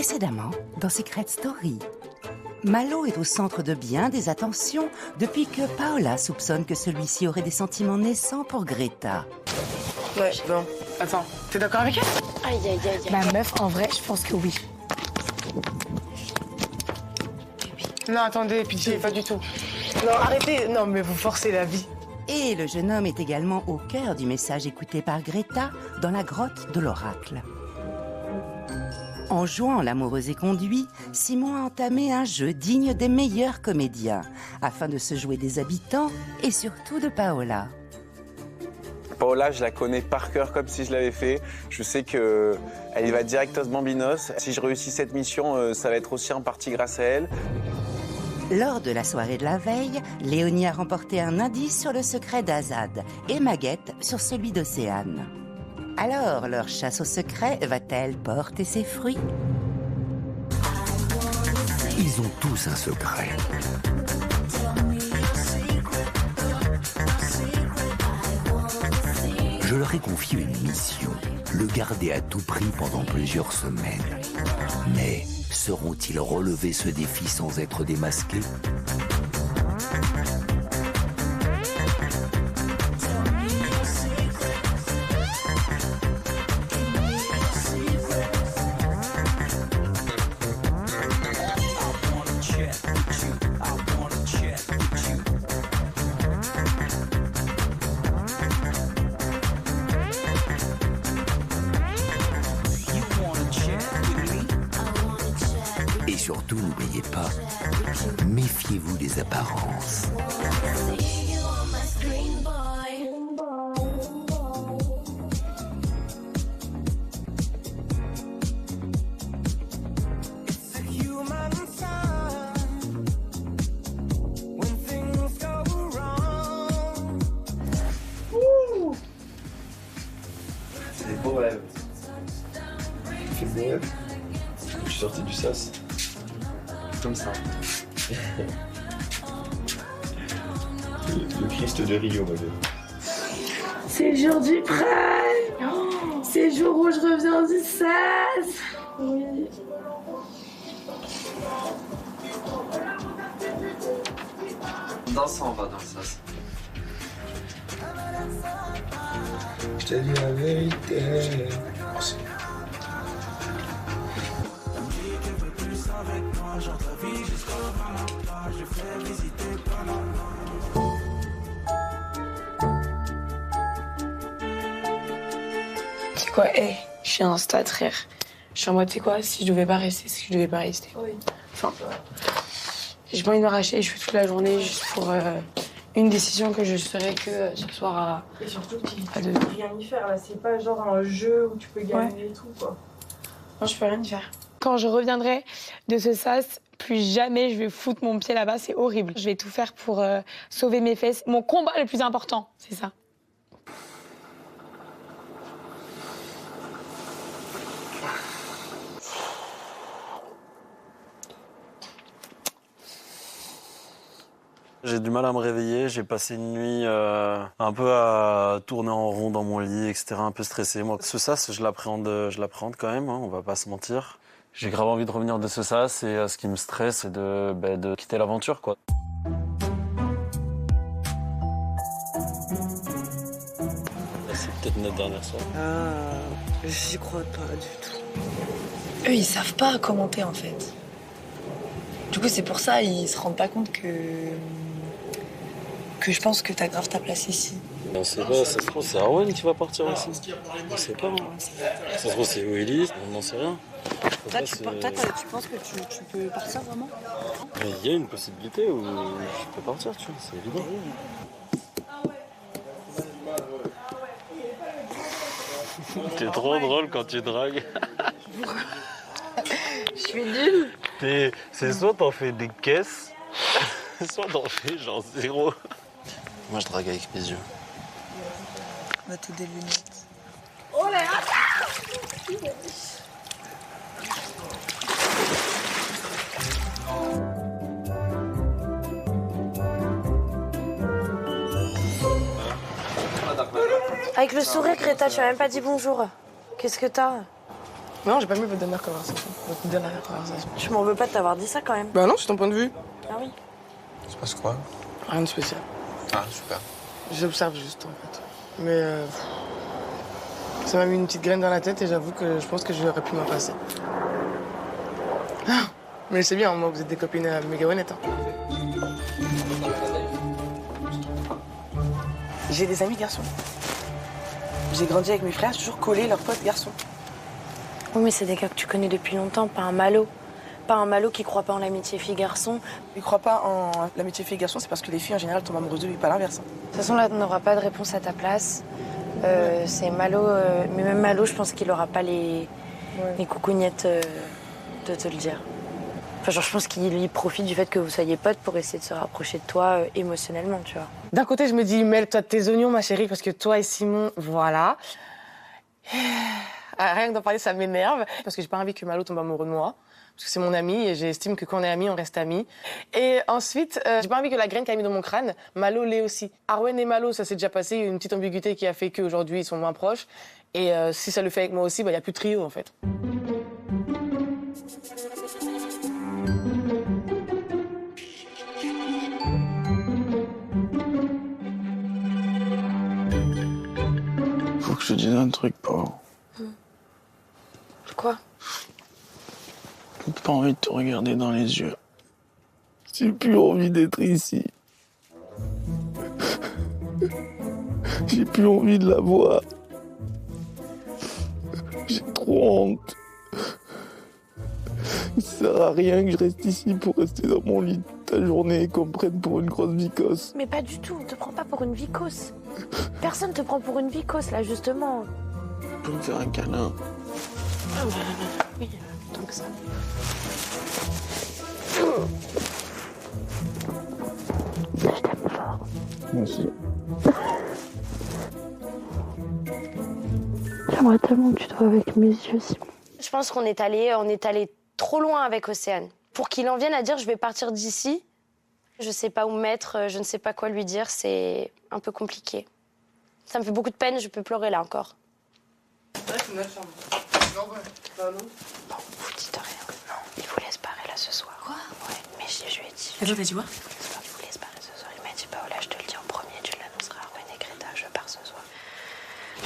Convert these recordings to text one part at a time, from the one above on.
Précédemment, dans Secret Story, Malo est au centre de bien des attentions depuis que Paola soupçonne que celui-ci aurait des sentiments naissants pour Greta. Ouais, bon. Attends, t'es d'accord avec elle? Aïe, aïe, aïe, aïe. Bah meuf, en vrai, je pense que oui. Non, attendez, pitié, pas du tout. Non, arrêtez. Non, mais vous forcez la vie. Et le jeune homme est également au cœur du message écouté par Greta dans la grotte de l'oracle. En jouant l'amoureux et conduit, Simon a entamé un jeu digne des meilleurs comédiens, afin de se jouer des habitants et surtout de Paola. Paola, je la connais par cœur comme si je l'avais fait. Je sais qu'elle y va directos bambinos. Si je réussis cette mission, ça va être aussi en partie grâce à elle. Lors de la soirée de la veille, Léonie a remporté un indice sur le secret d'Azad et Maguette sur celui d'Océane. Alors, leur chasse au secret va-t-elle porter ses fruits? Ils ont tous un secret. Je leur ai confié une mission, le garder à tout prix pendant plusieurs semaines. Mais sauront-ils relever ce défi sans être démasqués ? Et surtout, n'oubliez pas, méfiez-vous des apparences. C'est des beaux rêves. Tu fais des rêves? Je suis sorti du sas. Comme ça. Le Christ de Rio, ma gueule. C'est le jour du prime. C'est le jour où je reviens du sas. Oui. Danse, on va dans le sas. Je t'ai dit la vérité. Merci. Tu sais quoi, je suis un stade frère. Je suis en mode, tu sais quoi, si je devais pas rester, c'est que je devais pas rester. Oui. Enfin, j'ai pas envie de m'arracher les cheveux toute la journée juste pour une décision que je serais que ce soir à. Et surtout, tu peux rien y faire là, c'est pas genre un jeu où tu peux gagner et tout quoi. Non, je peux rien y faire. Quand je reviendrai de ce sas, plus jamais je vais foutre mon pied là-bas, c'est horrible. Je vais tout faire pour sauver mes fesses. Mon combat le plus important, c'est ça. J'ai du mal à me réveiller, j'ai passé une nuit un peu à tourner en rond dans mon lit, etc., un peu stressé. Moi, ce sas, je l'appréhende quand même, hein, on va pas se mentir. J'ai grave envie de revenir de ce sas et ce qui me stresse, c'est de quitter l'aventure, quoi. C'est peut-être notre dernière soirée. Ah, j'y crois pas du tout. Eux, ils savent pas commenter en fait. Du coup, c'est pour ça, ils se rendent pas compte que je pense que t'as grave ta place ici. On sait pas, ça se trouve, c'est Arwen qui va partir aussi. On sait pas. Hein. Ça se trouve, c'est Willy, on n'en sait rien. Toi, tu penses que tu peux partir vraiment? Il y a une possibilité où je peux partir, tu vois, c'est évident. T'es trop drôle quand tu dragues. Je suis nulle. C'est soit t'en fais des caisses, soit t'en fais genre zéro. Moi je drague avec mes yeux. On va te des lunettes. Oh là là. Avec le sourire, Greta, tu m'as même pas dit bonjour. Qu'est-ce que t'as? Non, j'ai pas mis votre dernière conversation. Votre dernière conversation. Je m'en veux pas de t'avoir dit ça quand même. Bah non, c'est ton point de vue. Ah oui. Il se passe quoi? Rien de spécial. Ah, super. J'observe juste, en fait. Mais ça m'a mis une petite graine dans la tête et j'avoue que je pense que j'aurais pu m'en passer. Ah, mais c'est bien, moi, vous êtes des copines méga honnêtes. Hein. J'ai des amis garçons. J'ai grandi avec mes frères, j'ai toujours collé leurs potes garçons. Oui, mais c'est des gars que tu connais depuis longtemps, pas un malaud. Pas un malaud qui croit pas en l'amitié fille-garçon. Ils croient pas en l'amitié fille-garçon, c'est parce que les filles en général tombent amoureuses d'eux et pas l'inverse. De toute façon, là, on n'aura pas de réponse à ta place. C'est Malo, mais même Malo, je pense qu'il aura pas les coucougnettes de te le dire. Enfin, genre, je pense qu'il profite du fait que vous soyez potes pour essayer de se rapprocher de toi émotionnellement, tu vois. D'un côté, je me dis, mêle-toi de tes oignons, ma chérie, parce que toi et Simon, voilà. Rien que d'en parler, ça m'énerve, parce que j'ai pas envie que Malo tombe amoureux de moi. Parce que c'est mon ami et j'estime que quand on est amis, on reste amis. Et ensuite, j'ai pas envie que la graine qu'elle a mis dans mon crâne, Malo l'ait aussi. Arwen et Malo, ça s'est déjà passé, une petite ambiguïté qui a fait qu'aujourd'hui, ils sont moins proches. Et si ça le fait avec moi aussi, il y a plus de trio, en fait. Faut que je te dise un truc, Pau. Quoi? J'ai pas envie de te regarder dans les yeux. J'ai plus envie d'être ici. J'ai plus envie de la voir. J'ai trop honte. Ça sert à rien que je reste ici pour rester dans mon lit toute la journée et qu'on me prenne pour une grosse vicose. Mais pas du tout, on te prend pas pour une vicose. Personne te prend pour une vicose, là, justement. Tu peux me faire un câlin? Ah, oui, tant que ça. Je t'aime fort. Moi aussi. J'aimerais tellement que tu te vois avec mes yeux, Simon. Je pense qu'on est allé trop loin avec Océane. Pour qu'il en vienne à dire je vais partir d'ici, je sais pas où me mettre, je ne sais pas quoi lui dire, c'est un peu compliqué. Ça me fait beaucoup de peine, je peux pleurer là encore. Ouais, c'est notre chambre. Non, ouais. Bah, non. Bon, vous dites rien. Non, il vous laisse barrer là ce soir. Quoi? Ouais, mais je lui ai dit. Attends, t'as dit quoi? Il vous laisse barrer ce soir. Il m'a dit, Paola, je te le dis en premier, tu l'annonceras à Arwen et Greta, je pars ce soir.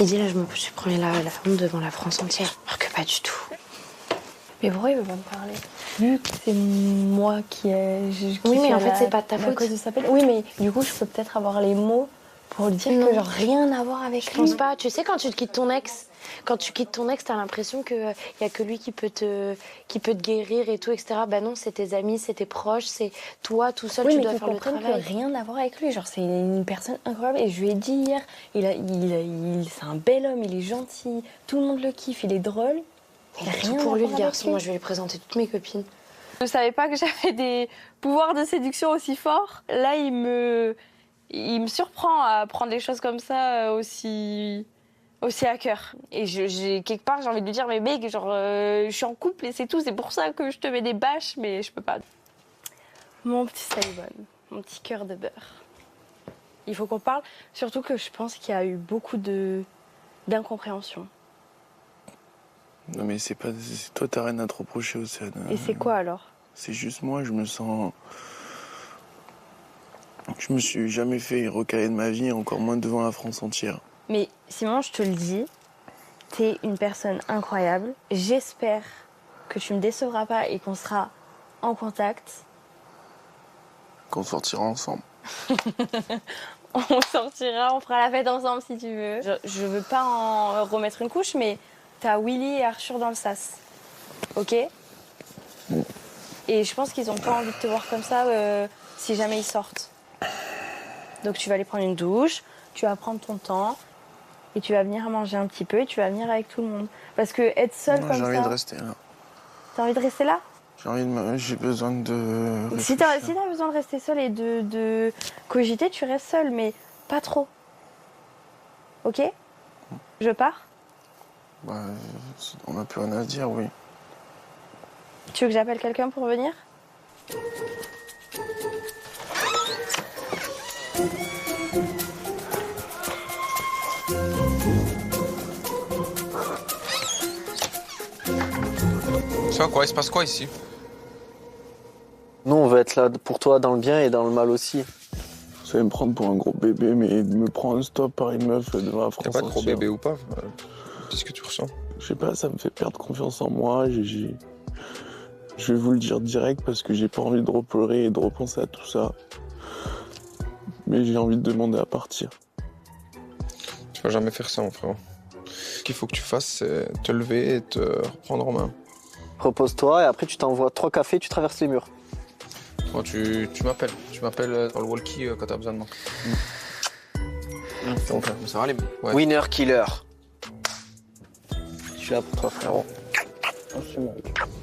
Il dit, là, je prends la honte devant la France entière. Alors que pas du tout. Mais pourquoi il veut pas me parler? Vu que c'est moi qui ai... Oui, mais en fait, c'est pas de ta faute. Cause de oui, mais du coup, je peux peut-être avoir les mots pour lui dire que genre rien à voir avec lui. Je pense pas. Tu sais, quand tu quittes ton ex, t'as l'impression qu'il y a que lui qui peut te guérir et tout, etc. Bah non, c'est tes amis, c'est tes proches, c'est toi tout seul, tu dois faire le travail. Que rien à voir avec lui. Genre, c'est une personne incroyable. Et je lui ai dit hier, c'est un bel homme, il est gentil, tout le monde le kiffe, il est drôle. Il a rien pour lui, le garçon. Moi, je vais lui présenter toutes mes copines. Je savais pas que j'avais des pouvoirs de séduction aussi forts. Là, il me surprend à prendre les choses comme ça aussi à cœur. Et quelque part, j'ai envie de lui dire, mais mec, genre, je suis en couple et c'est tout. C'est pour ça que je te mets des bâches, mais je peux pas. Mon petit Salibon, mon petit cœur de beurre. Il faut qu'on parle. Surtout que je pense qu'il y a eu beaucoup d'incompréhension. Non mais c'est pas... Toi, t'as rien à te reprocher, Océane. Et c'est quoi alors? C'est juste moi, je me sens... Je me suis jamais fait recaler de ma vie, encore moins devant la France entière. Mais Simon, je te le dis, t'es une personne incroyable. J'espère que tu me décevras pas et qu'on sera en contact. Qu'on sortira ensemble. On sortira, on fera la fête ensemble si tu veux. Je veux pas en remettre une couche, mais t'as Willy et Arthur dans le sas. Ok? Et je pense qu'ils ont pas envie de te voir comme ça si jamais ils sortent. Donc tu vas aller prendre une douche, tu vas prendre ton temps et tu vas venir manger un petit peu et tu vas venir avec tout le monde. Parce que être seule comme ça... J'ai envie de rester là. T'as envie de rester là? J'ai besoin de... Si t'as besoin de rester seule et de cogiter, tu restes seule, mais pas trop. Ok? Je pars? Bah, on n'a plus rien à se dire, oui. Tu veux que j'appelle quelqu'un pour venir? C'est quoi? Il se passe quoi ici? Nous, on veut être là pour toi dans le bien et dans le mal aussi. Ça va me prendre pour un gros bébé, mais de me prendre stop par une meuf devant la France. T'es pas de gros entière. bébé ou pas? Qu'est-ce que tu ressens? Je sais pas, ça me fait perdre confiance en moi. Je vais vous le dire direct parce que j'ai pas envie de repleurer et de repenser à tout ça. Mais j'ai envie de demander à partir. Tu vas jamais faire ça, mon frère. Ce qu'il faut que tu fasses, c'est te lever et te reprendre en main. Repose-toi et après tu t'envoies 3 cafés, tu traverses les murs. Toi, tu m'appelles. Tu m'appelles dans le walkie quand t'as besoin de moi. Donc, ça va aller. Ouais. Winner, killer. Je suis là pour toi, frérot.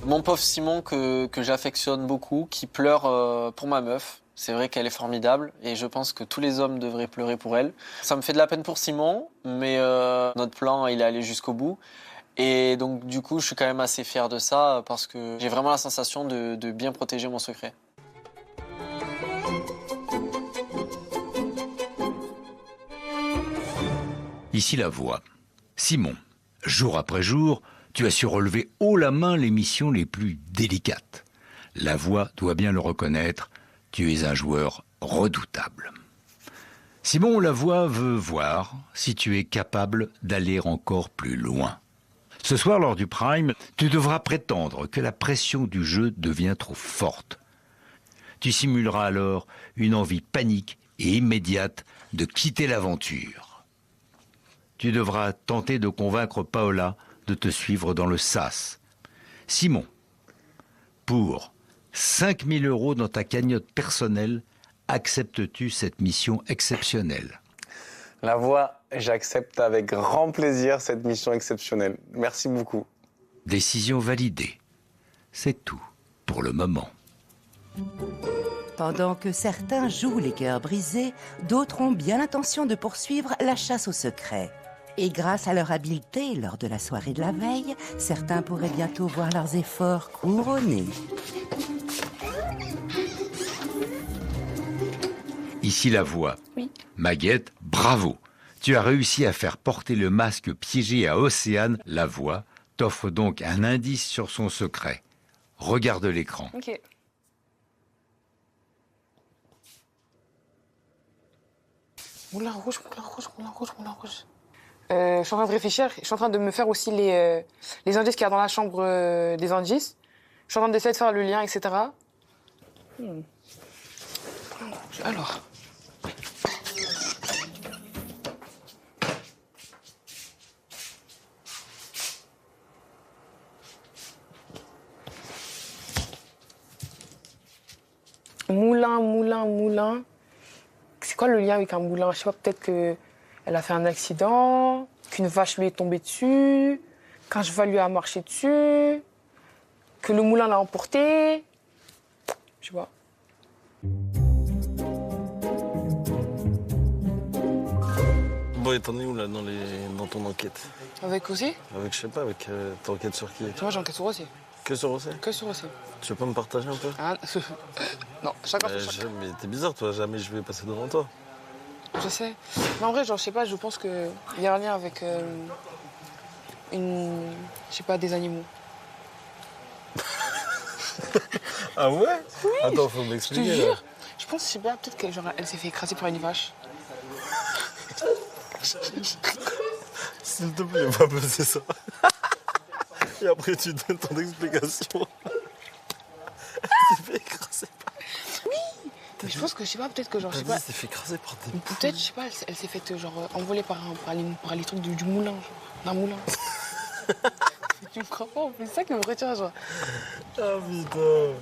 Mon pauvre Simon que j'affectionne beaucoup, qui pleure pour ma meuf. C'est vrai qu'elle est formidable et je pense que tous les hommes devraient pleurer pour elle. Ça me fait de la peine pour Simon, mais notre plan, il est allé jusqu'au bout. Et donc, du coup, je suis quand même assez fier de ça parce que j'ai vraiment la sensation de bien protéger mon secret. Ici la voix. Simon, jour après jour, tu as su relever haut la main les missions les plus délicates. La voix doit bien le reconnaître, tu es un joueur redoutable. Simon Lavoie veut voir si tu es capable d'aller encore plus loin. Ce soir, lors du Prime, tu devras prétendre que la pression du jeu devient trop forte. Tu simuleras alors une envie panique et immédiate de quitter l'aventure. Tu devras tenter de convaincre Paola de te suivre dans le sas. Simon, pour 5 000 € dans ta cagnotte personnelle, acceptes-tu cette mission exceptionnelle? La voix, j'accepte avec grand plaisir cette mission exceptionnelle. Merci beaucoup. Décision validée. C'est tout pour le moment. Pendant que certains jouent les cœurs brisés, d'autres ont bien l'intention de poursuivre la chasse au secret. Et grâce à leur habileté lors de la soirée de la veille, certains pourraient bientôt voir leurs efforts couronnés. Ici la voix. Oui. Maguette, bravo. Tu as réussi à faire porter le masque piégé à Océane. La voix t'offre donc un indice sur son secret. Regarde l'écran. Ok. Moulin rouge, moulin rouge, moulin rouge, moulin rouge. Je suis en train de réfléchir. Je suis en train de me faire aussi les indices qu'il y a dans la chambre des indices. Je suis en train d'essayer de faire le lien, etc. Alors. Moulin, moulin, moulin. C'est quoi le lien avec un moulin? Je sais pas, peut-être qu'elle a fait un accident, qu'une vache lui est tombée dessus, qu'un cheval lui a marché dessus, que le moulin l'a emporté. Je sais pas. Bon, et t'en es où là dans ton enquête? Avec aussi? Avec, je sais pas, avec t'enquêtes sur qui? Moi, j'enquête sur aussi. Que sur Océ? Que sur aussi. Tu veux pas me partager un peu? Ah, non, chacun pour chacun. Mais t'es bizarre, toi, jamais je vais passer devant toi. Je sais. Mais en vrai, genre, je sais pas, je pense qu'il y a un lien avec je sais pas, des animaux. Ah ouais? Oui. Attends, faut Je te m'expliquer. jure. Je pense, je sais pas, peut-être qu'elle elle s'est fait écraser par une vache. S'il te plaît, va bosser ça. Et après, tu donnes ton explication. Elle s'est fait écraser par... Oui. Mais je pense que, je sais pas, peut-être que, genre, je sais pas... Elle s'est fait écraser par des poules. Peut-être, je sais pas, elle s'est fait, genre, envoler par les trucs du moulin, genre, d'un moulin. Tu me crois pas? C'est ça qui me retient, genre. Ah, putain.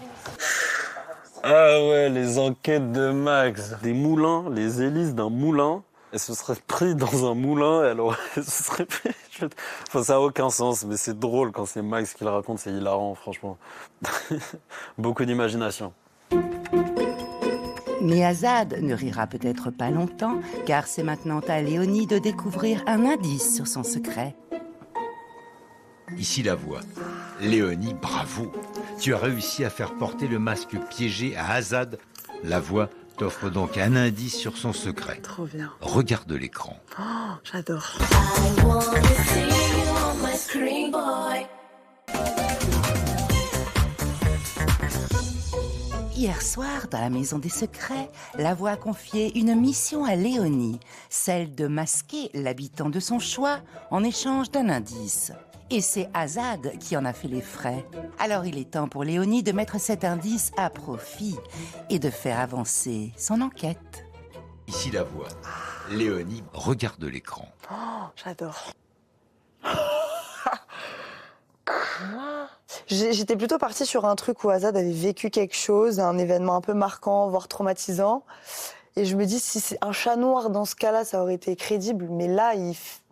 Ah ouais, les enquêtes de Max. Des moulins, les hélices d'un moulin. Elle se serait pris dans un moulin, elle se serait fait... Enfin, ça n'a aucun sens, mais c'est drôle quand c'est Max qui le raconte, c'est hilarant, franchement. Beaucoup d'imagination. Mais Azad ne rira peut-être pas longtemps, car c'est maintenant à Léonie de découvrir un indice sur son secret. Ici la voix. Léonie, bravo. Tu as réussi à faire porter le masque piégé à Azad. La voix t'offre donc un indice sur son secret. Trop bien. Regarde l'écran. Oh, j'adore. Hier soir, dans la Maison des Secrets, La Voix a confié une mission à Léonie, celle de masquer l'habitant de son choix en échange d'un indice. Et c'est Azad qui en a fait les frais. Alors il est temps pour Léonie de mettre cet indice à profit et de faire avancer son enquête. Ici La Voix. Léonie regarde l'écran. Oh, j'adore. J'étais plutôt partie sur un truc où Azad avait vécu quelque chose, un événement un peu marquant, voire traumatisant. Et je me dis, si c'est un chat noir, dans ce cas-là, ça aurait été crédible. Mais là,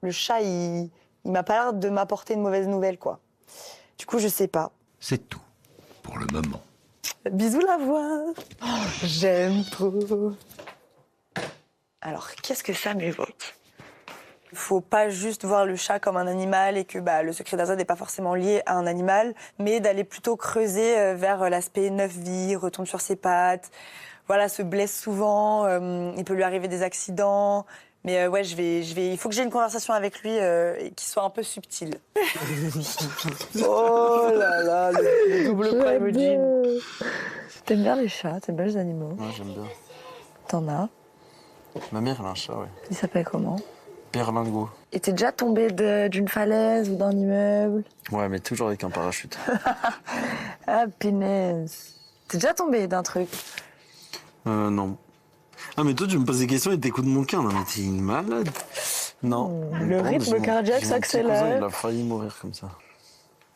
le chat, il m'a pas l'air de m'apporter une mauvaise nouvelle, quoi. Du coup, je sais pas. C'est tout pour le moment. Bisous La Voix. Oh, j'aime trop. Alors, qu'est-ce que ça m'évoque ? Il faut pas juste voir le chat comme un animal et que le secret d'Azad n'est pas forcément lié à un animal, mais d'aller plutôt creuser vers l'aspect neuf-vie, retombe sur ses pattes, voilà, se blesse souvent, il peut lui arriver des accidents. Mais ouais, il faut que j'ai une conversation avec lui qui soit un peu subtile. Oh là là, le double prime jean. T'aimes bien les chats, t'aimes bien les animaux? Ouais, j'aime bien. T'en as? Ma mère, elle a un chat, ouais. Il s'appelle comment? Berlingot. Et t'es déjà tombé d'une falaise ou d'un immeuble? Ouais, mais toujours avec un parachute. Ah, punaise. T'es déjà tombé d'un truc? Non. Ah, mais toi, tu me poses des questions et t'écoutes mon cœur. Non, mais t'es une malade. Non. Le rythme cardiaque s'accélère. Il a failli mourir comme ça.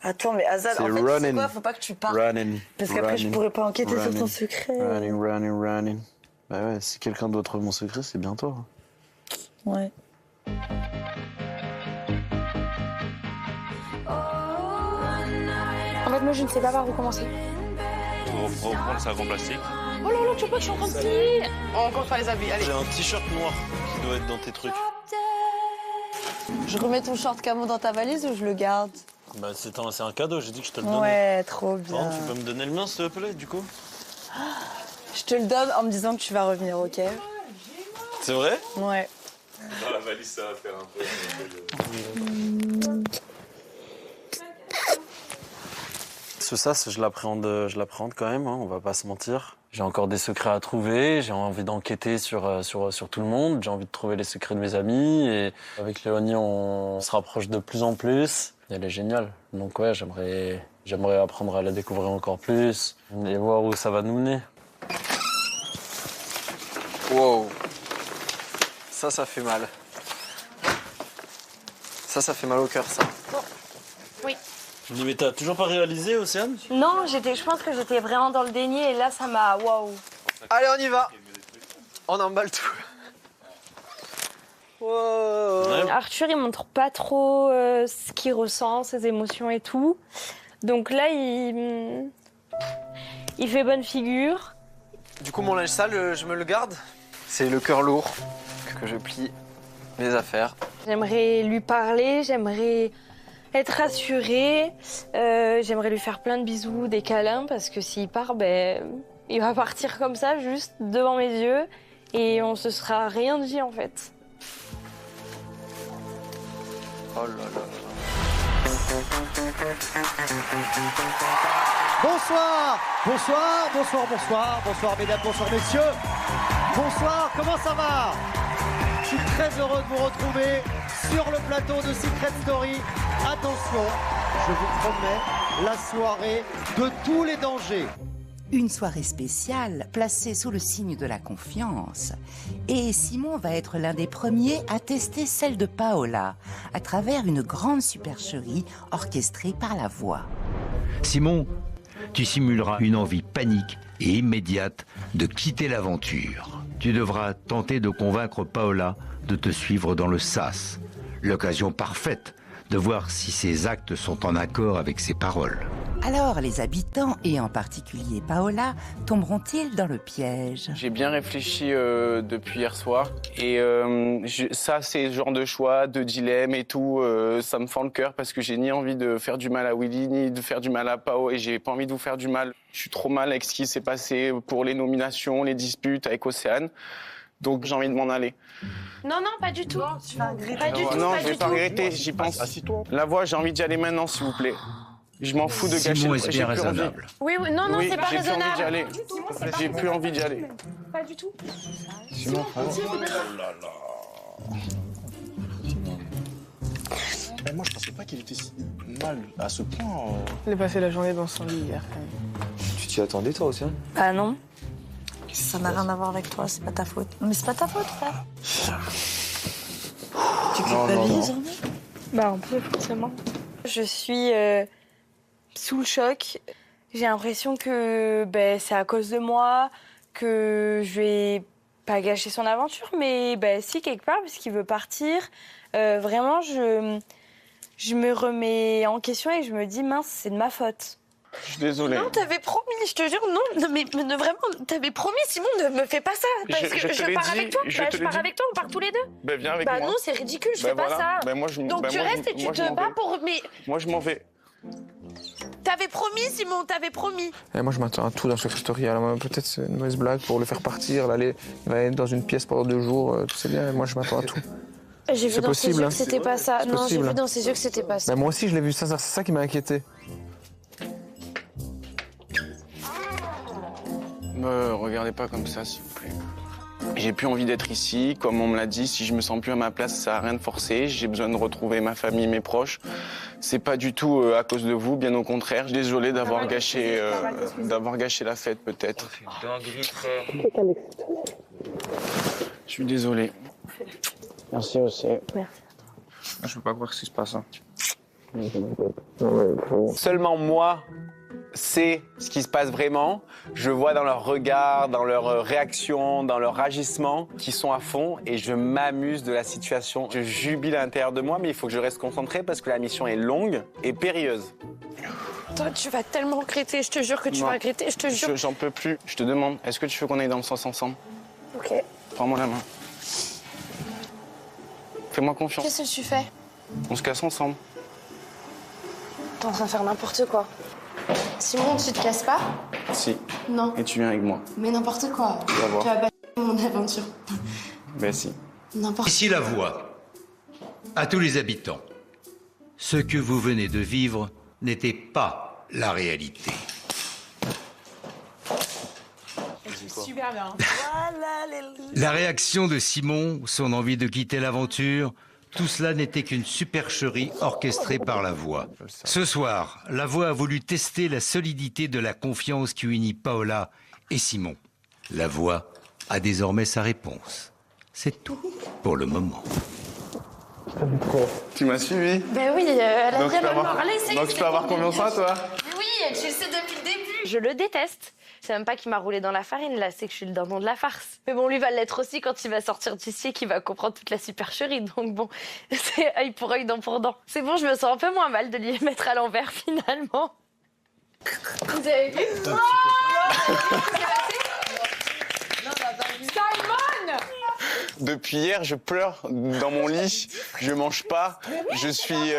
Attends, mais Azad, en fait, tu sais quoi? Faut pas que tu partes. Parce qu'après, je pourrais pas enquêter sur ton secret. Running. Bah ouais, si quelqu'un doit trouver mon secret, c'est bien toi. Ouais. En fait, moi, je ne sais pas par où commencer. Pour reprendre sa grande plastique. Oh là là, tu vois pas que je suis en train de plier. On compte pas les habits, allez. J'ai un t-shirt noir qui doit être dans tes trucs. Je remets ton short camo dans ta valise ou je le garde? Bah, c'est un cadeau, j'ai dit que je te le donnais. Ouais, trop bien. Par contre, tu peux me donner le mien, s'il te plaît, du coup? Je te le donne en me disant que tu vas revenir, ok? C'est vrai? Ouais. Dans la valise, ça va faire un peu. Ce sas, je l'appréhende quand même, hein, on va pas se mentir. J'ai encore des secrets à trouver, j'ai envie d'enquêter sur tout le monde, j'ai envie de trouver les secrets de mes amis. Et avec Léonie, on se rapproche de plus en plus. Elle est géniale. Donc ouais, j'aimerais apprendre à la découvrir encore plus et voir où ça va nous mener. Wow. Ça fait mal. Ça fait mal au cœur, ça. Oui. Je me dis, mais t'as toujours pas réalisé, Océane? Non, je pense que j'étais vraiment dans le déni et là, ça m'a... Waouh. Allez, on y va. On emballe tout. Wow. Arthur, il montre pas trop ce qu'il ressent, ses émotions et tout. Donc là, il fait bonne figure. Du coup, mon linge sale, je me le garde. C'est le cœur lourd que je plie mes affaires. J'aimerais lui parler, j'aimerais être rassurée, j'aimerais lui faire plein de bisous, des câlins, parce que s'il part, il va partir comme ça, juste devant mes yeux, et on se sera rien dit en fait. Oh là là. Bonsoir, mesdames, bonsoir messieurs. Bonsoir, comment ça va? Je suis très heureux de vous retrouver sur le plateau de Secret Story. Attention, je vous promets la soirée de tous les dangers. Une soirée spéciale placée sous le signe de la confiance. Et Simon va être l'un des premiers à tester celle de Paola à travers une grande supercherie orchestrée par La Voix. Simon, tu simuleras une envie panique et immédiate de quitter l'aventure. Tu devras tenter de convaincre Paola de te suivre dans le sas. L'occasion parfaite de voir si ses actes sont en accord avec ses paroles. Alors, les habitants, et en particulier Paola, tomberont-ils dans le piège? J'ai bien réfléchi depuis hier soir et ça, c'est le genre de choix, de dilemme et tout, ça me fend le cœur parce que j'ai ni envie de faire du mal à Willy, ni de faire du mal à Pao et j'ai pas envie de vous faire du mal. Je suis trop mal avec ce qui s'est passé pour les nominations, les disputes avec Océane, donc j'ai envie de m'en aller. Non, pas du tout. Non, je vais pas regretter, j'y pense. La Voix, j'ai envie d'y aller maintenant, s'il vous plaît. Je m'en fous de gâcher Simon le est bien raisonnable. Oui, oui, non, Oui, c'est pas j'ai plus envie d'y raisonnable. aller. J'ai plus envie d'y aller. Pas du tout. Simon, Mais moi, je pensais pas qu'il était si mal à ce point. Il a passé la journée dans son lit hier. Tu t'y attendais toi aussi, hein? Bah non. Ça n'a rien à voir avec toi, c'est pas ta faute. Mais c'est pas ta faute, frère. Tu culpabilises, Romy? Bah un peu, forcément. Je suis sous le choc. J'ai l'impression que c'est à cause de moi, que je vais pas gâcher son aventure, mais si, quelque part, parce qu'il veut partir. Vraiment, je me remets en question et je me dis, mince, c'est de ma faute. Je suis désolé. Non, t'avais promis, je te jure, non, mais vraiment, t'avais promis, Simon, ne me fais pas ça. Parce que je pars avec toi, je pars avec toi, on part tous les deux. Viens avec moi. Non, c'est ridicule, je fais pas ça. Donc tu restes et tu te bats pour... Mais moi, je m'en vais. t'avais promis, Simon, t'avais promis. Et moi, je m'attends à tout dans Secret Story. Alors, peut-être c'est une mauvaise blague pour le faire partir. Il va aller dans une pièce pendant 2 jours. Tout c'est bien. Et moi, je m'attends à tout. J'ai vu dans ses yeux hein. que c'était pas ça. Non, j'ai vu dans ses yeux que c'était pas ça. Mais moi aussi, je l'ai vu. C'est ça qui m'a inquiété. Me regardez pas comme ça, s'il vous plaît. J'ai plus envie d'être ici. Comme on me l'a dit, si je me sens plus à ma place, ça sert à rien de forcer. J'ai besoin de retrouver ma famille, mes proches. C'est pas du tout à cause de vous, bien au contraire. Je suis désolé d'avoir gâché la fête, peut-être. Je suis désolé. Merci aussi. Merci. Je peux pas croire ce qui se passe. Hein. Seulement moi sais ce qui se passe vraiment. Je vois dans leur regard, dans leur réaction, dans leur agissement qu'ils sont à fond et je m'amuse de la situation. Je jubile à l'intérieur de moi, mais il faut que je reste concentré parce que la mission est longue et périlleuse. Toi, tu vas tellement regretter, je te jure que tu vas regretter, je te jure. J'en peux plus. Je te demande, est-ce que tu veux qu'on aille dans le sens ensemble? Ok. Prends-moi la main. Fais-moi confiance. Qu'est-ce que tu fais? On se casse ensemble. T'es en train de faire n'importe quoi. Simon, tu te casses pas? Si. Non. Et tu viens avec moi. Mais n'importe quoi. Tu vas voir. Tu vas pas mon aventure. Ben si. N'importe. Ici la voix. À tous les habitants. Ce que vous venez de vivre n'était pas la réalité. Super bien. La réaction de Simon, son envie de quitter l'aventure, tout cela n'était qu'une supercherie orchestrée par la voix. Ce soir, la voix a voulu tester la solidité de la confiance qui unit Paola et Simon. La voix a désormais sa réponse. C'est tout pour le moment. Tu m'as suivi? Ben oui, elle a Donc, bien parlé. Donc je peux avoir confiance en toi? Mais oui, tu le sais depuis le début. Je le déteste. C'est même pas qu'il m'a roulé dans la farine, là, c'est que je suis le dindon de la farce. Mais bon, lui va l'être aussi quand il va sortir d'ici et qu'il va comprendre toute la supercherie. Donc bon, c'est œil pour œil, dent pour dent. C'est bon, je me sens un peu moins mal de lui mettre à l'envers, finalement. Vous avez vu? Simon! Depuis hier, je pleure dans mon lit, je mange pas, je suis,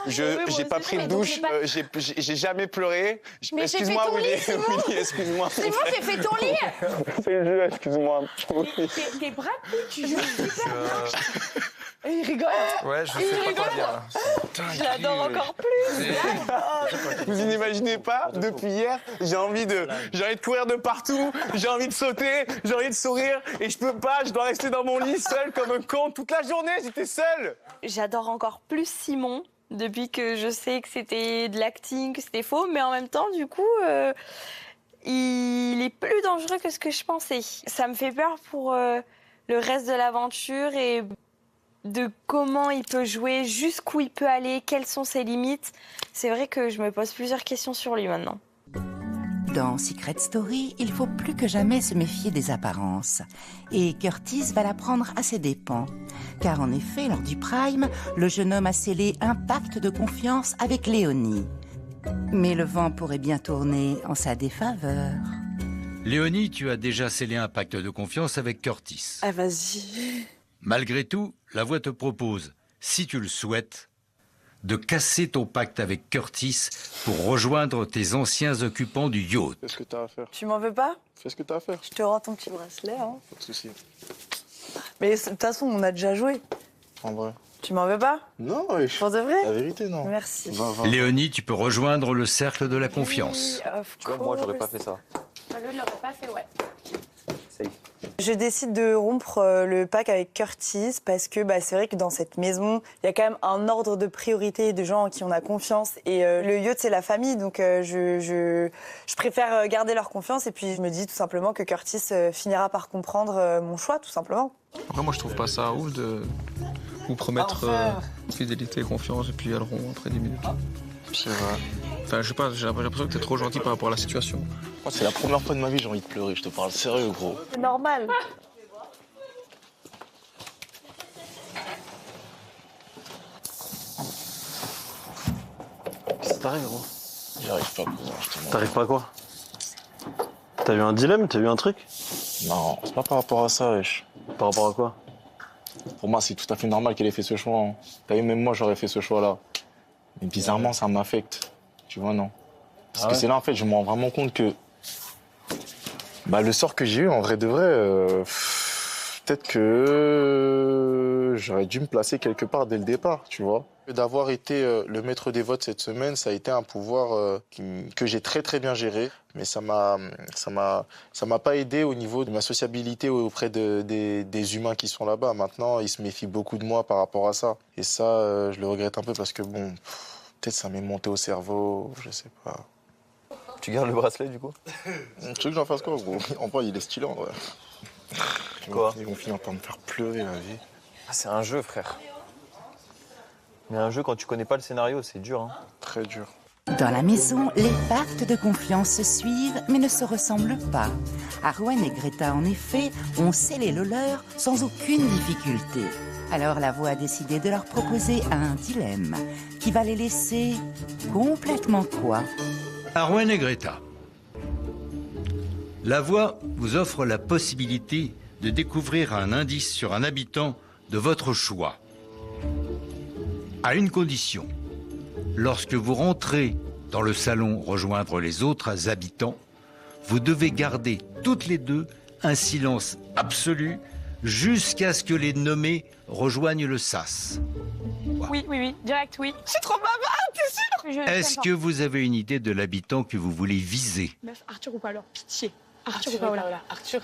j'ai pas pris de douche, j'ai jamais pleuré. Mais j'ai fait Excuse-moi, ton lit, Willy, Simon. Willy, excuse-moi. C'est moi qui ai fait ton lit. C'est le jeu, excuse-moi. T'es Brad Pitt, tu joues super bien. Et il rigole. Ouais, je sais pas quoi dire là. Je l'adore encore plus. Vous n'imaginez pas, depuis hier, j'ai envie de courir de partout, j'ai envie de sauter, j'ai envie de sourire, et je peux pas, je dois rester dans mon lit seul comme un con toute la journée, j'étais seul. J'adore encore plus Simon depuis que je sais que c'était de l'acting, que c'était faux, mais en même temps, du coup, il est plus dangereux que ce que je pensais. Ça me fait peur pour le reste de l'aventure et de comment il peut jouer, jusqu'où il peut aller, quelles sont ses limites. C'est vrai que je me pose plusieurs questions sur lui maintenant. Dans Secret Story, il faut plus que jamais se méfier des apparences. Et Curtis va la prendre à ses dépens. Car en effet, lors du Prime, le jeune homme a scellé un pacte de confiance avec Léonie. Mais le vent pourrait bien tourner en sa défaveur. Léonie, tu as déjà scellé un pacte de confiance avec Curtis. Ah, vas-y. Malgré tout, la voix te propose, si tu le souhaites, de casser ton pacte avec Curtis pour rejoindre tes anciens occupants du yacht. Fais ce que t'as à faire. Tu m'en veux pas? Fais ce que t'as à faire. Je te rends ton petit bracelet. Hein. Pas de soucis. Mais de toute façon, on a déjà joué. En vrai. Tu m'en veux pas? Non, oui. Pour de vrai? La vérité, non. Merci. Léonie, tu peux rejoindre le cercle de la confiance. Tu vois, moi, j'aurais pas fait ça. Malo ne l'aurait pas fait, ouais. Je décide de rompre le pack avec Curtis parce que c'est vrai que dans cette maison, il y a quand même un ordre de priorité de gens en qui on a confiance. Et le yacht, c'est la famille, donc je préfère garder leur confiance. Et puis je me dis tout simplement que Curtis finira par comprendre mon choix, tout simplement. Après, moi, je trouve pas ça ouf de vous promettre fidélité et confiance, et puis elles rompt après 10 minutes. C'est vrai. Enfin, je sais pas, j'ai l'impression que t'es trop gentil par rapport à la situation. Moi, c'est la première fois de ma vie que j'ai envie de pleurer, je te parle sérieux, gros. C'est normal. Qu'est-ce qui t'arrive, gros? J'arrive pas, gros. T'arrives pas à quoi? T'as eu un dilemme? T'as eu un truc? Non, c'est pas par rapport à ça, wesh. Par rapport à quoi? Pour moi, c'est tout à fait normal qu'elle ait fait ce choix. Hein. T'as vu, même moi, j'aurais fait ce choix-là. Mais bizarrement, ça m'affecte. Tu vois, non? Parce que c'est là, en fait, je me rends vraiment compte que le sort que j'ai eu, en vrai de vrai, peut-être que j'aurais dû me placer quelque part dès le départ, tu vois. D'avoir été le maître des votes cette semaine, ça a été un pouvoir que j'ai très très bien géré, mais ça m'a pas aidé au niveau de ma sociabilité auprès des humains qui sont là-bas. Maintenant, ils se méfient beaucoup de moi par rapport à ça, et ça, je le regrette un peu parce que bon, peut-être ça m'est monté au cerveau, je sais pas. Tu gardes le bracelet du coup? Tu veux que j'en fasse quoi, gros? En vrai, il est stylé en vrai. Quoi? Ils vont finir par me faire pleurer la vie. Ah, c'est un jeu, frère. Mais un jeu, quand tu connais pas le scénario, c'est dur. Hein. Très dur. Dans la maison, les pactes de confiance se suivent mais ne se ressemblent pas. Arwen et Greta, en effet, ont scellé le leur sans aucune difficulté. Alors la voix a décidé de leur proposer un dilemme qui va les laisser complètement quoi? Arwen et Greta. La voix vous offre la possibilité de découvrir un indice sur un habitant de votre choix. À une condition. Lorsque vous rentrez dans le salon rejoindre les autres habitants, vous devez garder toutes les deux un silence absolu jusqu'à ce que les nommés rejoignent le sas. Oui, direct, oui. Je suis trop bavarde, t'es sûr? Est-ce que vous avez une idée de l'habitant que vous voulez viser? Meuf, Arthur ou pas alors? Pitié. Arthur ou Paola? Arthur.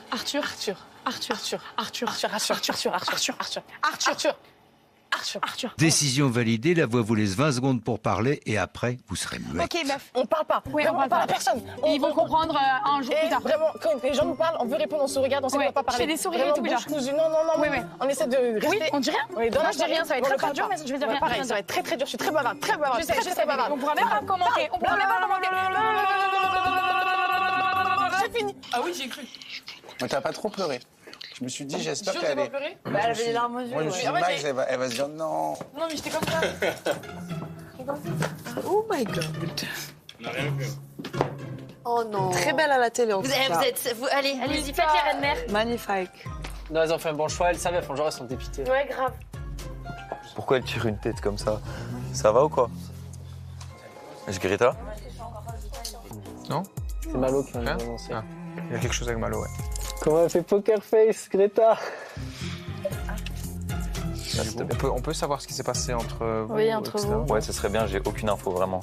Décision validée, la voix vous laisse 20 secondes pour parler et après, vous serez muet. Ok, meuf. On parle pas. Oui, on parle à personne. Ils vont comprendre un jour plus tard. Vraiment, quand les gens nous parlent, on veut répondre, on se regarde, on sait qu'on va pas parler. Je fais des sourires et tout, bouche cousue. Non. Oui. On essaie de rester. Oui, on dit rien. Oui, Moi, je dis rien, ça va être très dur, mais je vais dire rien. Pareil, ça va être très dur. Je suis très bavarde, très bavarde. Je sais, bavarde. on pourra même pas commenter. J'ai fini. Ah oui, j'ai cru. Mais t'as pas trop pleuré. Je me suis dit, j'espère qu'elle allait. Elle avait les larmes aux yeux. Moi, je me suis dit, Max, elle va se dire non. Non, mais j'étais comme ça. Oh my god. On n'a rien vu. Oh non. Très belle à la télé en Vous tout cas. allez-y, faites les reines mères. Magnifique. Non, elles ont fait un bon choix, elles savaient, genre elles sont dépitées. Ouais, grave. Pourquoi elle tire une tête comme ça? Ça va ou quoi? Est-ce Greta? Non? C'est Malo qui m'a annoncé. Ah. Il y a quelque chose avec Malo, ouais. Comment elle fait poker face, Greta? On peut savoir ce qui s'est passé entre vous, Oui, entre etc. vous. Ouais, ce serait bien, j'ai aucune info vraiment.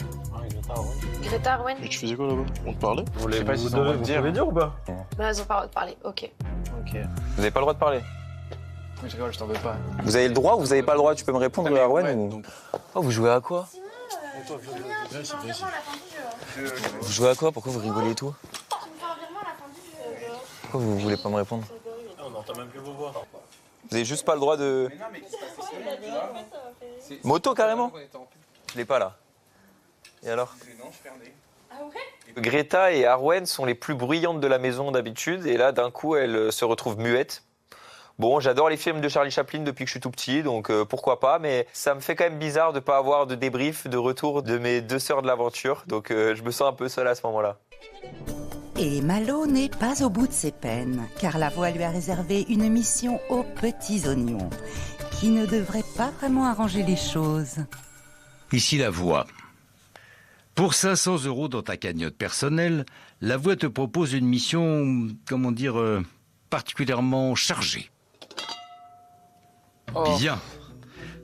Greta, Arwen? Mais tu faisais quoi là-bas? On te parlait? Vous sais pas si vous pouvez dire ou pas? Bah, elles ont pas le droit de parler, ok. Vous n'avez pas le droit de parler? Je rigole, je t'en veux pas. Vous avez le droit ou vous n'avez pas le droit? Tu peux me répondre, Arwen ou... Oh, vous jouez à quoi? Vous jouez à quoi? Pourquoi vous rigolez et tout? Pourquoi vous voulez pas me répondre? On entend même que vos voix. Vous avez juste pas le droit de... Moto carrément? Je l'ai pas là. Et alors? Greta et Arwen sont les plus bruyantes de la maison d'habitude et là d'un coup elles se retrouvent muettes. Bon, j'adore les films de Charlie Chaplin depuis que je suis tout petit, donc pourquoi pas, mais ça me fait quand même bizarre de pas avoir de débrief, de retour de mes deux sœurs de l'aventure, donc je me sens un peu seul à ce moment-là. Et Malo n'est pas au bout de ses peines, car la voix lui a réservé une mission aux petits oignons, qui ne devrait pas vraiment arranger les choses. Ici la voix. Pour 500 € dans ta cagnotte personnelle, la voix te propose une mission, comment dire, particulièrement chargée. Oh. Bien.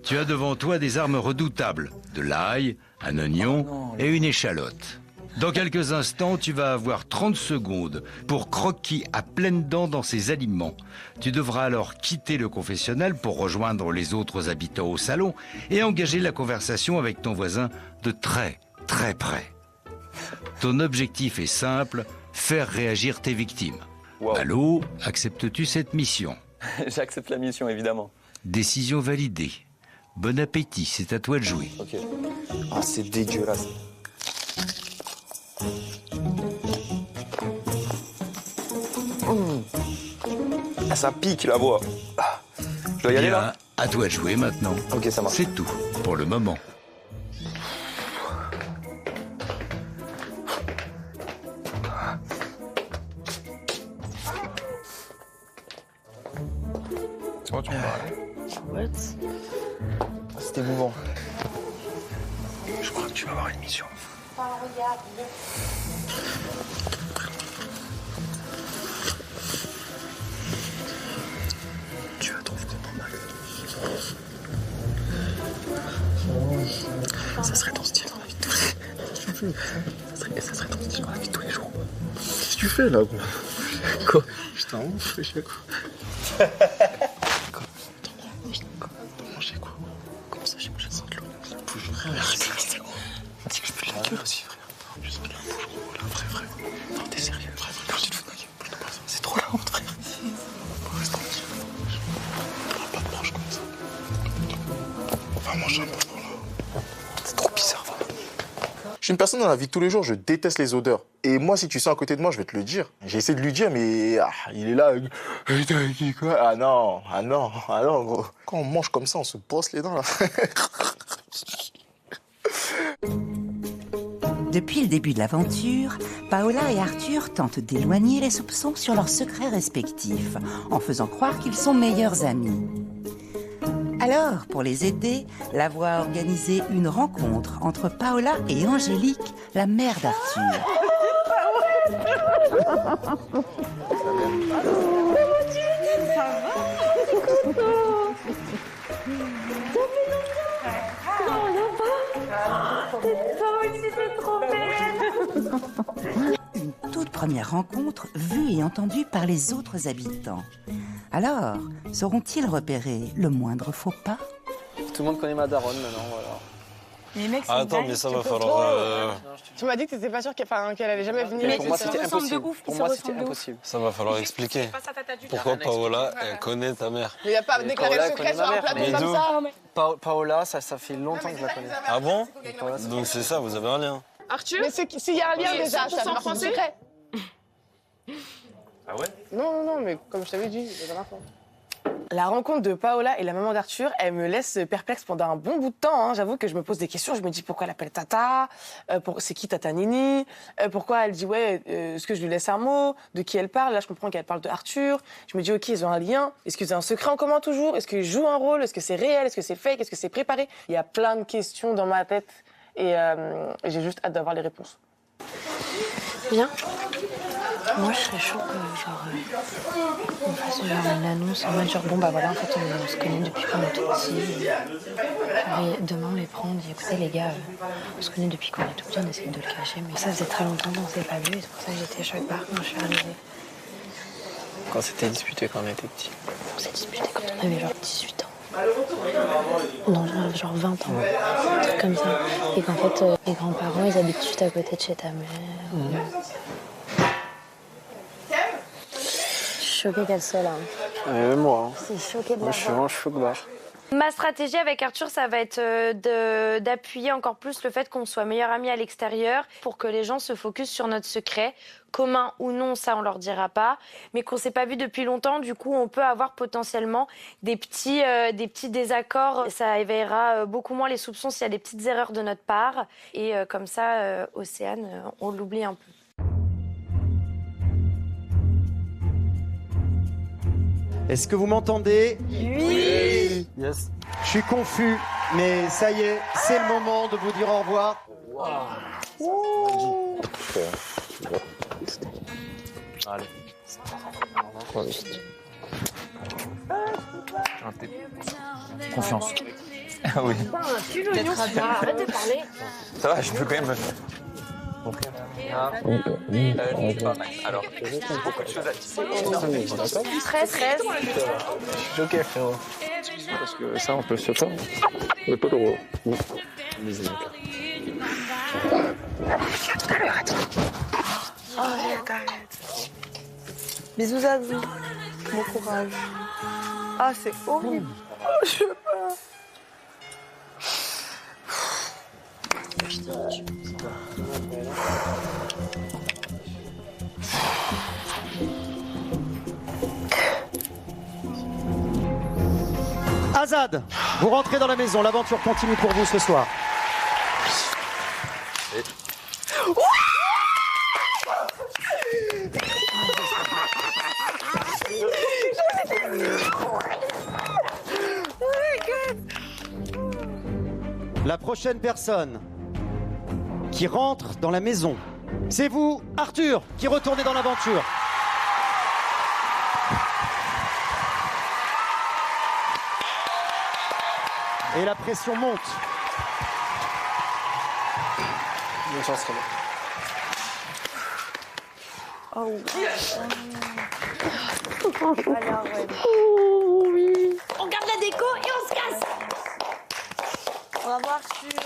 Tu as devant toi des armes redoutables, de l'ail, un oignon et une échalote. Dans quelques instants, tu vas avoir 30 secondes pour croquer à pleines dents dans ces aliments. Tu devras alors quitter le confessionnal pour rejoindre les autres habitants au salon et engager la conversation avec ton voisin de très, très près. Ton objectif est simple, faire réagir tes victimes. Wow. Malo, acceptes-tu cette mission? J'accepte la mission, évidemment. Décision validée. Bon appétit, c'est à toi de jouer. Ok. Ah, c'est dégueulasse. Ah, ça pique la voix. Je dois y aller là? À toi de jouer maintenant. Ok, ça marche. C'est tout pour le moment. Comment tu me parles? C'était émouvant. Je crois que tu vas avoir une mission. Tu vas trouver ton Max. Ça serait ton style dans la vie de tous les jours. Ça serait ton style dans la vie de tous les jours. Qu'est-ce que tu fais là, gros? Quoi? Putain, ouf, je sais quoi. Manger quoi? Comment ça, j'ai mangé sans de l'eau? Toujours. Merci, c'est quoi? Je peux te la gueule aussi, frère. Je sens de la bouche, gros, là, vrai. Non, t'es sérieux, frère. Tu te fous de ma gueule. C'est trop la honte, frère. Reste tranquille. On parle pas de mange comme ça. On va manger un peu là. C'est trop bizarre, va. Je suis une personne dans la vie de tous les jours, je déteste les odeurs. Et moi, si tu sens à côté de moi, je vais te le dire. J'ai essayé de lui dire, mais il est là. Ah non, gros. Quand on mange comme ça, on se brosse les dents, là. Depuis le début de l'aventure, Paola et Arthur tentent d'éloigner les soupçons sur leurs secrets respectifs, en faisant croire qu'ils sont meilleurs amis. Alors, pour les aider, la voix a organisé une rencontre entre Paola et Angélique, la mère d'Arthur. Une toute première rencontre vue et entendue par les autres habitants. Alors, sauront-ils repérer le moindre faux pas? Tout le monde connaît ma daronne maintenant, voilà. Mais mec, attends, mais ça va falloir... Tu m'as dit que t'étais pas sûr qu'elle allait jamais venir. Mais pour moi, c'était impossible. Pour moi, c'était impossible. Ça va falloir expliquer. Pourquoi Paola, elle connaît ta mère? Mais il a pas déclaré le secret sur un plateau comme ça. Paola, ça fait longtemps que je la connais. Ah bon? Donc c'est ça, vous avez un lien. Arthur? Mais s'il y a un lien déjà, ça marche en secret. Ah ouais? Non, mais comme je t'avais dit, la dernière fois. La rencontre de Paola et la maman d'Arthur, elle me laisse perplexe pendant un bon bout de temps. Hein. J'avoue que je me pose des questions. Je me dis pourquoi elle appelle Tata, c'est qui Tata Nini, pourquoi elle dit est-ce que je lui laisse un mot, de qui elle parle. Là, je comprends qu'elle parle de Arthur. Je me dis ok, ils ont un lien. Est-ce qu'ils ont un secret en commun toujours? Est-ce qu'ils jouent un rôle? Est-ce que c'est réel? Est-ce que c'est fake? Est-ce que c'est préparé? Il y a plein de questions dans ma tête et j'ai juste hâte d'avoir les réponses. Bien. Moi, je serais chaud que, on fasse une annonce en mode bon, bah voilà, en fait, on se connaît depuis qu'on est tout petit. Demain, on les prend, on dit, écoutez, les gars, on se connaît depuis qu'on est tout petit, on essaie de le cacher, mais ça faisait très longtemps qu'on ne s'est pas vu, et c'est pour ça que j'étais choquée quand je suis arrivée. Quand c'était disputé quand on était petit. On s'est disputé quand on avait genre 18 ans. Non, genre 20 ans, un truc comme ça. Et qu'en fait, les grands-parents, ils habitent juste à côté de chez ta mère. Je suis choquée qu'elle soit là. Même moi. C'est choquée de Moi, je suis vraiment choquée. Ma stratégie avec Arthur, ça va être d'appuyer encore plus le fait qu'on soit meilleurs amis à l'extérieur pour que les gens se focusent sur notre secret, commun ou non, ça on leur dira pas, mais qu'on s'est pas vu depuis longtemps. Du coup, on peut avoir potentiellement des petits désaccords. Ça éveillera beaucoup moins les soupçons s'il y a des petites erreurs de notre part. Et comme ça, Océane, on l'oublie un peu. Est-ce que vous m'entendez? Oui. Yes. Je suis confus, mais ça y est, c'est le moment de vous dire au revoir. Allez. Confiance. Ah oui. Putain, tu l'oignon, arrête de parler. Ça va, je peux quand même. Alors, beaucoup de choses à dire. Stress. Joker, frérot. Parce que ça, on peut se faire. On n'est pas le droit. Bisous Zazu. Bon courage. Ah, c'est horrible. Oh, je veux pas. Azad, vous rentrez dans la maison. L'aventure continue pour vous ce soir. La prochaine personne qui rentre dans la maison, c'est vous, Arthur, qui retournez dans l'aventure. Et la pression monte. Bonne chance, Romain. Oh. Alors, ouais. Oh, oui. On garde la déco et on se casse. On va voir Arthur.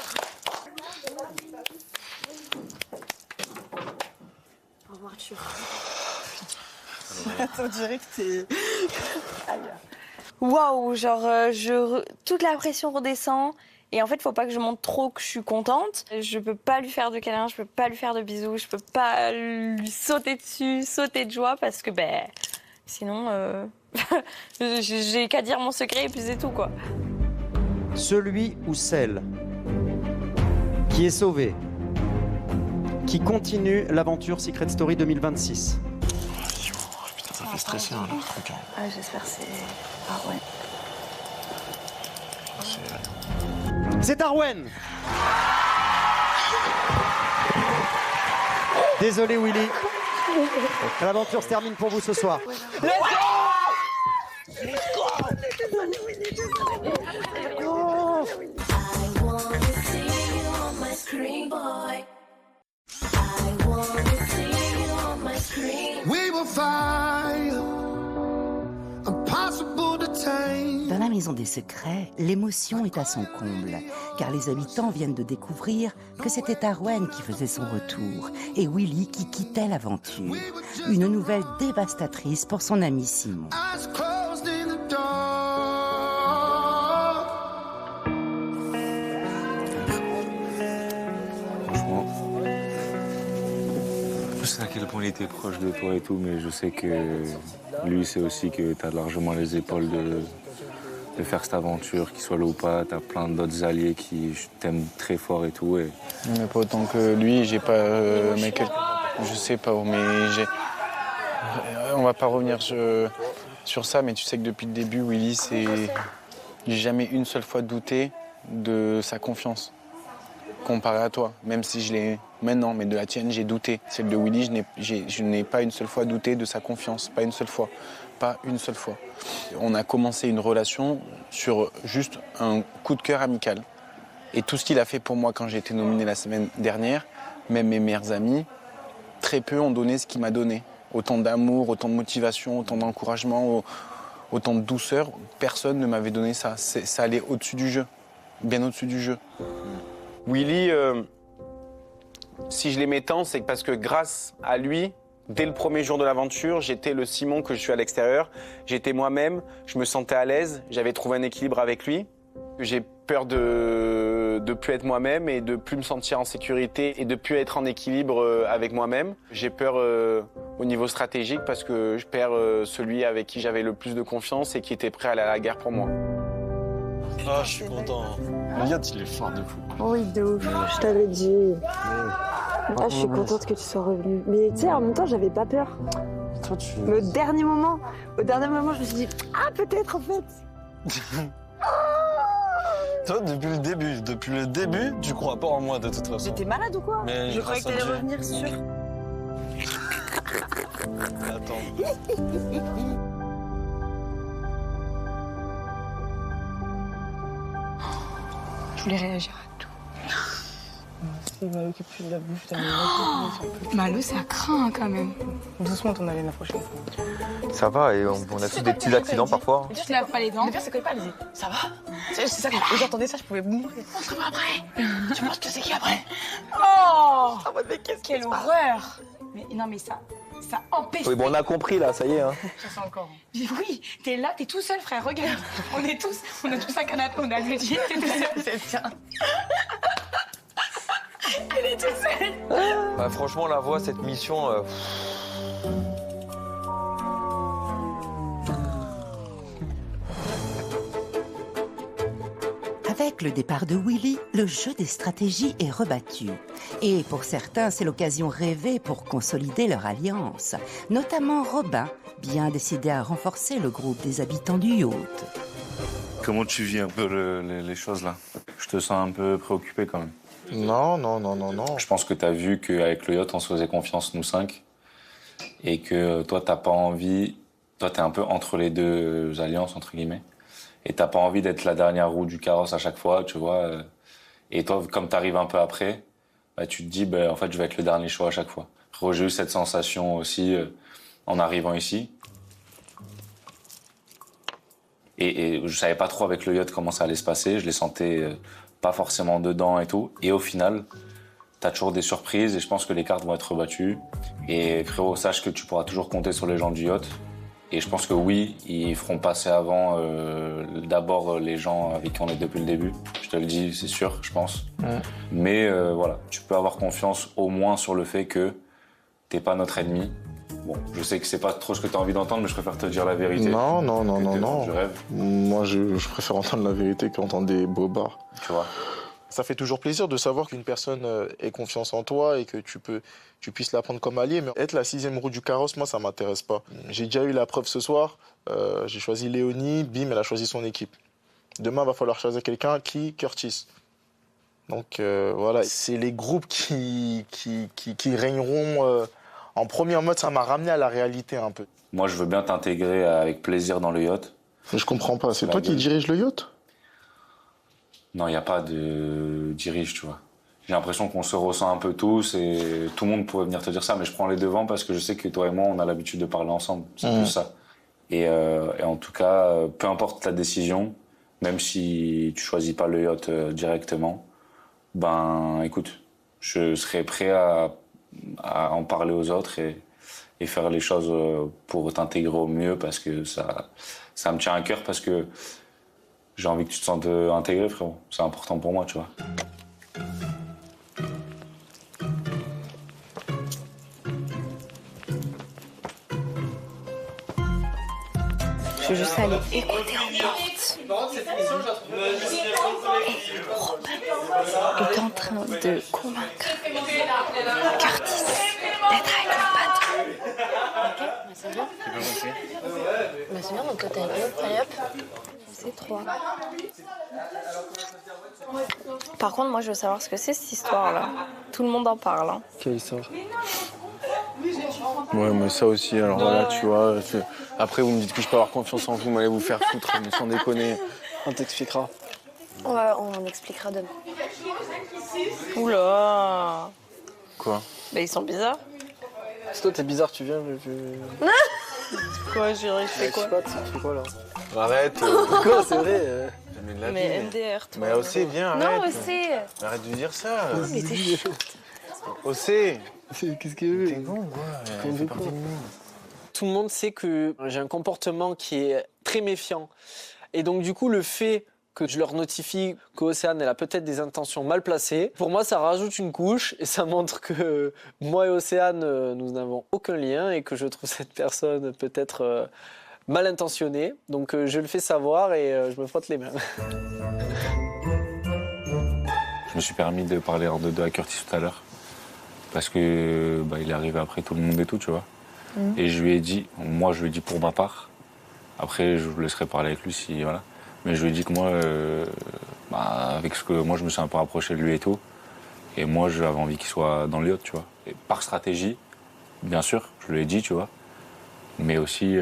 Au revoir Arthur. On dirait que t'es... Waouh, genre, toute la pression redescend. Et en fait, faut pas que je montre trop que je suis contente. Je peux pas lui faire de câlins, je peux pas lui faire de bisous, je peux pas lui sauter dessus, sauter de joie parce que, sinon, j'ai qu'à dire mon secret et puis c'est tout, quoi. Celui ou celle qui est sauvé, qui continue l'aventure Secret Story 2026. Putain, ça fait stresser, hein, le truc. Hein. Ah, j'espère que c'est... Ah ouais. C'est Arwen. Désolé Willy. L'aventure se termine pour vous ce soir. Dans la maison des secrets, l'émotion est à son comble, car les habitants viennent de découvrir que c'était Arwen qui faisait son retour et Willy qui quittait l'aventure. Une nouvelle dévastatrice pour son ami Simon. Franchement, je sais à quel point il était proche de toi et tout, mais je sais que lui, c'est aussi que tu as largement les épaules de faire cette aventure, qu'il soit là ou pas. Tu as plein d'autres alliés qui t'aiment très fort et tout. Et... Mais pas autant que lui, j'ai pas. Je sais pas, mais j'ai. On va pas revenir sur ça, mais tu sais que depuis le début, Willy, j'ai jamais une seule fois douté de sa confiance comparé à toi. Même si je l'ai maintenant, mais de la tienne, j'ai douté. Celle de Willy, je n'ai pas une seule fois douté de sa confiance. Pas une seule fois. Pas une seule fois. On a commencé une relation sur juste un coup de cœur amical. Et tout ce qu'il a fait pour moi quand j'ai été nominé la semaine dernière, même mes meilleurs amis, très peu ont donné ce qu'il m'a donné. Autant d'amour, autant de motivation, autant d'encouragement, autant de douceur. Personne ne m'avait donné ça. Ça allait au-dessus du jeu. Bien au-dessus du jeu. Willy, si je l'aimais tant, c'est parce que grâce à lui, dès le premier jour de l'aventure, j'étais le Simon que je suis à l'extérieur. J'étais moi-même, je me sentais à l'aise, j'avais trouvé un équilibre avec lui. J'ai peur de plus être moi-même et de plus me sentir en sécurité et de plus être en équilibre avec moi-même. J'ai peur au niveau stratégique parce que je perds celui avec qui j'avais le plus de confiance et qui était prêt à aller à la guerre pour moi. Ah, je suis content. Regarde, il est fort de fou. Oui, de ouf, je t'avais dit. Ah, je suis contente que tu sois revenue. Mais tu sais, en même temps, j'avais pas peur. Toi, tu... Mais au dernier moment, je me suis dit, ah, peut-être en fait. Toi, depuis le début, tu crois pas en moi de toute façon. J'étais malade ou quoi? Mais je croyais que t'allais revenir sur... voulais réagir à tout. C'est Malo qui pue de la bouche, t'as mis Malo, ça craint quand même. Doucement ton haleine la prochaine fois. Ça va, et on a tous des petits accidents parfois. Tu te laves pas les dents. Le pire, c'est quand il parle, il dit ça va. C'est ça, quand j'entendais ça, je pouvais mourir. On se revoit après. Tu penses que c'est qui après? Oh Ah, mais qu'est-ce quelle horreur. Mais non, mais ça empêche. Oui, bon, on a compris là, ça y est. Hein. Ça sent encore. Mais oui, t'es là, t'es tout seul, frère, regarde. On a tous un canapé, on a le métier, t'es tout seul. C'est tiens. Elle est toute seule. Bah, franchement, la voix, cette mission. Avec le départ de Willy, le jeu des stratégies est rebattu. Et pour certains, c'est l'occasion rêvée pour consolider leur alliance. Notamment Robin, bien décidé à renforcer le groupe des habitants du yacht. Comment tu vis un peu les choses là? Je te sens un peu préoccupé quand même. Non. Je pense que tu as vu qu'avec le yacht, on se faisait confiance, nous 5. Et que toi, t'as pas envie. Toi, t'es un peu entre les deux alliances, entre guillemets. Et t'as pas envie d'être la dernière roue du carrosse à chaque fois, tu vois. Et toi, comme t'arrives un peu après, bah, tu te dis, bah, en fait, je vais être le dernier choix à chaque fois. J'ai eu cette sensation aussi en arrivant ici. Et je savais pas trop avec le yacht comment ça allait se passer. Je les sentais pas forcément dedans et tout. Et au final, t'as toujours des surprises et je pense que les cartes vont être rebattues. Et frérot, sache que tu pourras toujours compter sur les gens du yacht. Et je pense que oui, ils feront passer avant d'abord les gens avec qui on est depuis le début. Je te le dis, c'est sûr, je pense. Mais voilà, tu peux avoir confiance au moins sur le fait que t'es pas notre ennemi. Bon, je sais que c'est pas trop ce que t'as envie d'entendre, mais je préfère te dire la vérité. Non. Je rêve. Moi, je préfère entendre la vérité qu'entendre des bobards. Tu vois. Ça fait toujours plaisir de savoir qu'une personne ait confiance en toi et que tu puisses la prendre comme allié. Mais être la 6e roue du carrosse, moi, ça m'intéresse pas. J'ai déjà eu la preuve ce soir. J'ai choisi Léonie, bim, elle a choisi son équipe. Demain, il va falloir choisir quelqu'un Curtis. Donc voilà, c'est les groupes qui régneront en premier mode. Ça m'a ramené à la réalité un peu. Moi, je veux bien t'intégrer avec plaisir dans le yacht. Mais je comprends pas, c'est toi qui dirige le yacht? Non, il n'y a pas de dirige, tu vois. J'ai l'impression qu'on se ressent un peu tous et tout le monde pourrait venir te dire ça, mais je prends les devants parce que je sais que toi et moi, on a l'habitude de parler ensemble. C'est plus ça. Et en tout cas, peu importe ta décision, même si tu choisis pas le yacht directement, ben écoute, je serai prêt à en parler aux autres et faire les choses pour t'intégrer au mieux parce que ça me tient à cœur parce que j'ai envie que tu te sentes intégré, frérot. C'est important pour moi, tu vois. Je veux juste aller écouter en porte. Et Robin est en train de convaincre Curtis d'être avec le patron. Ok, bah c'est bien. Bah c'est bien, donc toi t'es avec l'autre, allez hop. C'est 3. Par contre, moi je veux savoir ce que c'est cette histoire-là. Tout le monde en parle. Hein. Quelle histoire? Ouais, mais ça aussi, alors voilà, tu vois. Après, vous me dites que je peux avoir confiance en vous, mais allez vous faire foutre, mais sans déconner. On t'expliquera. On expliquera demain. Oula. Quoi? Bah ils sont bizarres. C'est toi, t'es bizarre, tu viens. Quoi, je fais quoi? Tu fais quoi là? Arrête. Quoi, c'est vrai. Mais MDR, toi. Mais aussi, viens, arrête. Non, aussi. Arrête de dire ça. Oh, mais t'es chaud. Aussi. Qu'est-ce qu'il veut? T'es con, quoi. Tout le monde sait que j'ai un comportement qui est très méfiant. Et donc, du coup, le fait que je leur notifie qu'Océane, elle a peut-être des intentions mal placées, pour moi, ça rajoute une couche et ça montre que moi et Océane, nous n'avons aucun lien et que je trouve cette personne peut-être mal intentionnée. Donc, je le fais savoir et je me frotte les mains. Je me suis permis de parler en deux à Curtis tout à l'heure. Parce que il est arrivé après tout le monde et tout, tu vois. Et je lui ai dit, moi je lui ai dit pour ma part, après je vous laisserai parler avec lui si voilà, mais je lui ai dit que moi, avec ce que moi je me suis un peu rapproché de lui et tout, et moi j'avais envie qu'il soit dans le yacht, tu vois. Et par stratégie, bien sûr, je lui ai dit, tu vois, mais aussi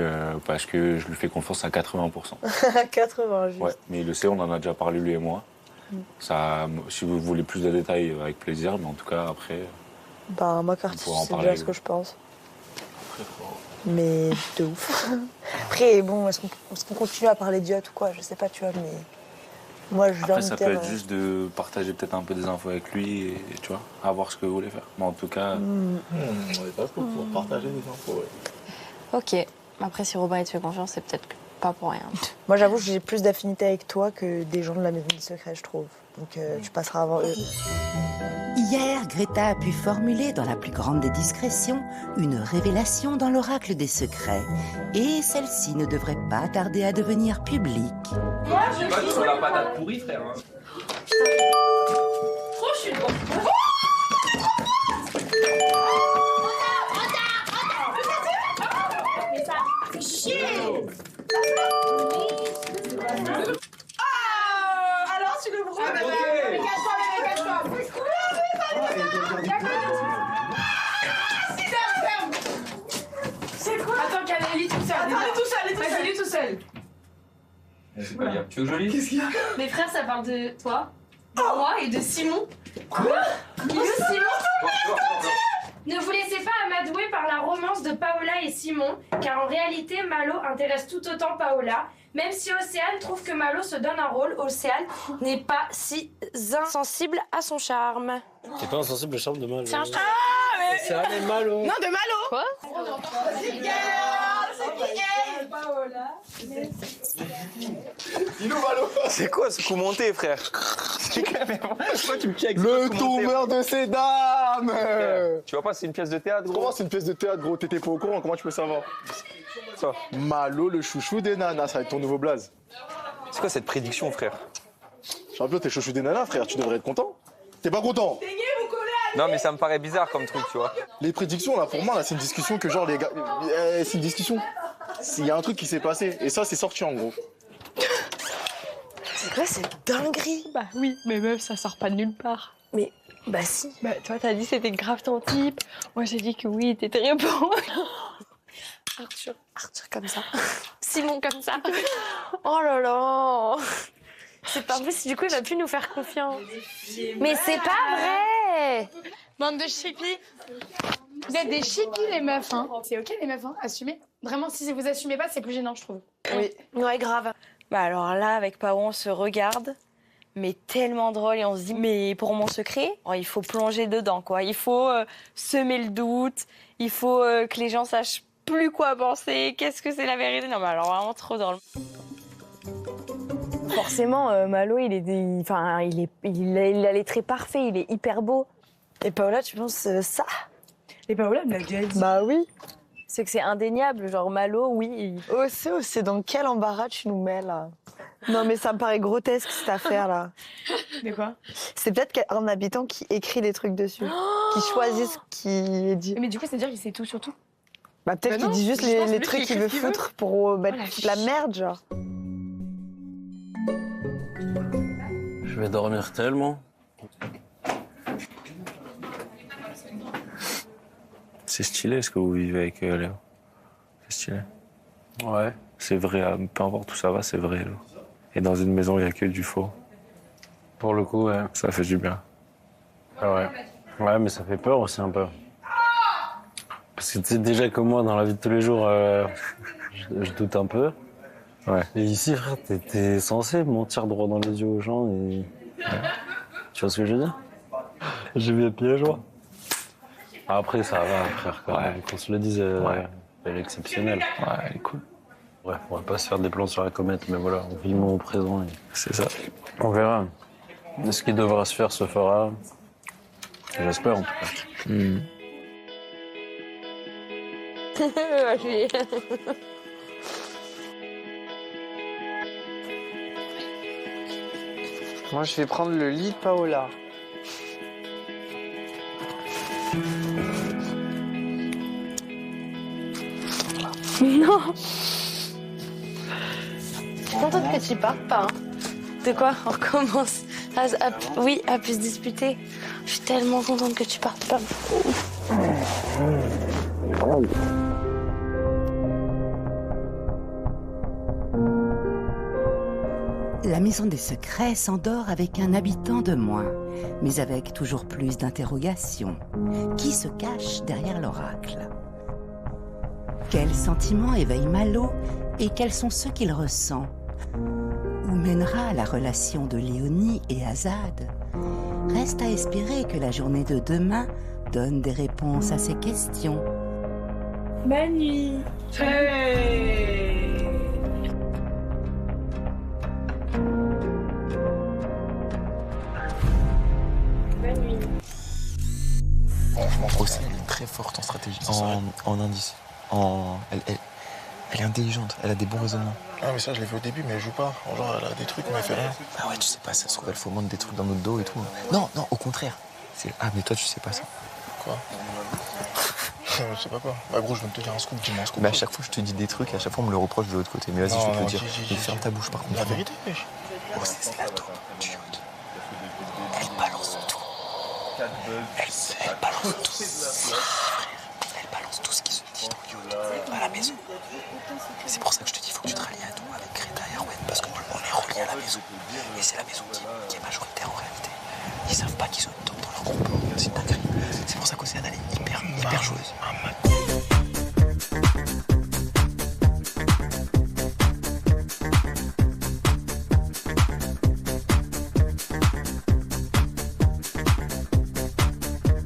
parce que je lui fais confiance à 80%. 80, juste. Ouais, mais il le sait, on en a déjà parlé lui et moi. Ça, si vous voulez plus de détails, avec plaisir, mais en tout cas, après... Bah, moi, Curtis, pourra en c'est parler. déjà ce que je pense. Mais de ouf. Après, bon, est-ce qu'on continue à parler d'yacht ou quoi? Je sais pas, tu vois, mais... Moi, je viens Après, de ça dire... peut être juste de partager peut-être un peu des infos avec lui et, tu vois, à voir ce que vous voulez faire. Mais en tout cas... On est pas pour partager des infos, ouais. Ok. Après, si Robin il te fait confiance, c'est peut-être pas pour rien. Moi, j'avoue que j'ai plus d'affinité avec toi que des gens de la maison du secret, je trouve. Donc, tu passeras avant eux. Hier, Greta a pu formuler dans la plus grande des discrétions une révélation dans l'oracle des secrets. Et celle-ci ne devrait pas tarder à devenir publique. Moi, je suis sur la patate pourrie, frère. Hein. Trop, je suis Mais ça fait chier. Alors, tu le brûles. Mais cache-toi. C'est quoi? Attends, qu'elle est tout seule. Attends, elle est tout seule, Vas-y, elle est tout seule. C'est pas bien. Tu veux que je lis? Qu'est-ce qu'il y a? Mes frères, ça parle de toi, de moi et de Simon. Quoi? Simon? Ne vous laissez pas amadouer par la romance de Paola et Simon, car en réalité, Malo intéresse tout autant Paola. Même si Océane trouve que Malo se donne un rôle, Océane n'est pas si insensible à son charme. T'es pas insensible au charme de Malo. C'est un charme. C'est un Malo. Non, de Malo. Quoi? Dis-nous, Malo. C'est quoi ce coup monté, frère? Pourquoi tu me checkes? Le tombeur de ces dames. Tu vois pas, c'est une pièce de théâtre, gros. Comment c'est une pièce de théâtre, gros? T'étais pas au courant, comment tu peux savoir? Ça. Malo, le chouchou des nanas, ça va être ton nouveau blaze. C'est quoi cette prédiction, frère? Champion, t'es chouchou des nanas, frère, tu devrais être content. T'es pas content? Non, mais ça me paraît bizarre comme truc, tu vois. Les prédictions, là, pour moi, là, c'est une discussion que, genre, les gars. C'est une discussion. Il y a un truc qui s'est passé, et ça, c'est sorti, en gros. C'est quoi cette dinguerie? Bah oui, mais meuf, ça sort pas de nulle part. Mais, bah si. Bah toi, t'as dit c'était grave ton type. Moi, j'ai dit que oui, t'étais très bon. Arthur comme ça. Simon comme ça. Oh là là. C'est pas vrai, du coup, il va plus nous faire confiance. Mais c'est pas vrai. Bande de chippies. Vous êtes des chippies, les meufs, hein. C'est ok, les meufs, hein. Assumez. Vraiment, si vous assumez pas, c'est plus gênant, je trouve. Oui. Ouais, grave. Bah alors là, avec Pao, on se regarde, mais tellement drôle, et on se dit, mais pour mon secret, il faut plonger dedans, quoi. Il faut semer le doute, il faut que les gens sachent plus quoi penser, qu'est-ce que c'est la vérité. Non, mais alors vraiment trop drôle. Forcément, Malo, il a les traits parfaits, il est hyper beau. Et Paola, tu penses ça? Et Paola me l'a déjà dit. Bah oui. C'est que c'est indéniable, genre Malo, oui. Oh, c'est dans quel embarras tu nous mets, là? Non, mais ça me paraît grotesque, cette affaire-là. Mais quoi? C'est peut-être un habitant qui écrit des trucs dessus, qui choisit ce qui est dit. Mais du coup, c'est-à-dire qu'il sait tout sur tout. Bah peut-être qu'il dit juste les trucs qu'il veut foutre pour mettre toute la merde, genre. Je vais dormir tellement. C'est stylé ce que vous vivez avec Léo. C'est stylé. Ouais. C'est vrai, peu importe où ça va, c'est vrai. Là. Et dans une maison, il n'y a que du faux. Pour le coup, ouais. Ça fait du bien. Ah ouais. Ouais, mais ça fait peur aussi un peu. Parce que tu sais, déjà comme moi, dans la vie de tous les jours, je doute un peu. Ouais. Et ici, frère, t'es censé mentir droit dans les yeux aux gens et... Ouais. Tu vois ce que je veux dire? J'ai mis un pied à joie. Après, ça va, frère, quand même. Qu'on se le dise, elle est exceptionnelle. Ouais, elle est cool. Ouais, on va pas se faire des plans sur la comète, mais voilà, on vit le moment présent. Et... C'est ça. On verra. Ce qui devra se faire se fera. J'espère, en tout cas. Moi, je vais prendre le lit de Paola. Non. Je suis contente que tu partes pas. Hein. De quoi? On recommence à plus se disputer. Je suis tellement contente que tu partes pas. La maison des secrets s'endort avec un habitant de moins, mais avec toujours plus d'interrogations. Qui se cache derrière l'oracle? Quels sentiments éveille Malo et quels sont ceux qu'il ressent? Où mènera la relation de Léonie et Azad? Reste à espérer que la journée de demain donne des réponses à ces questions. Bonne nuit. Hey. Bonne nuit. Franchement, aussi, elle est très forte en stratégie, en indice. Elle est intelligente, elle a des bons raisonnements. Ah mais ça je l'ai fait au début mais elle joue pas. Genre elle a des trucs mais elle fait rien. Ah ouais tu sais pas, ça se trouve elle fomente des trucs dans notre dos et tout. Non, au contraire. Ah mais toi tu sais pas ça. Quoi? Je sais pas quoi. Bah gros je viens de te dire un scoop, dis-moi un scoop. Mais à chaque fois je te dis des trucs et à chaque fois on me le reproche de l'autre côté. Mais vas-y je vais te le dire. Et ferme ta bouche par contre. La vérité wesh. Oh c'est Slato, tu yacht. Elle balance tout. Elle balance tout. Elle balance tout ce qui se dit dans le yacht, à la maison. C'est pour ça que je te dis, il faut que tu te rallies à nous avec Greta et Erwan, parce qu'on est reliés à la maison. Et c'est la maison qui est majoritaire en réalité. Ils savent pas qu'ils sont dedans dans leur groupe. C'est une dinguerie. C'est pour ça qu'Océane, elle est hyper joueuse.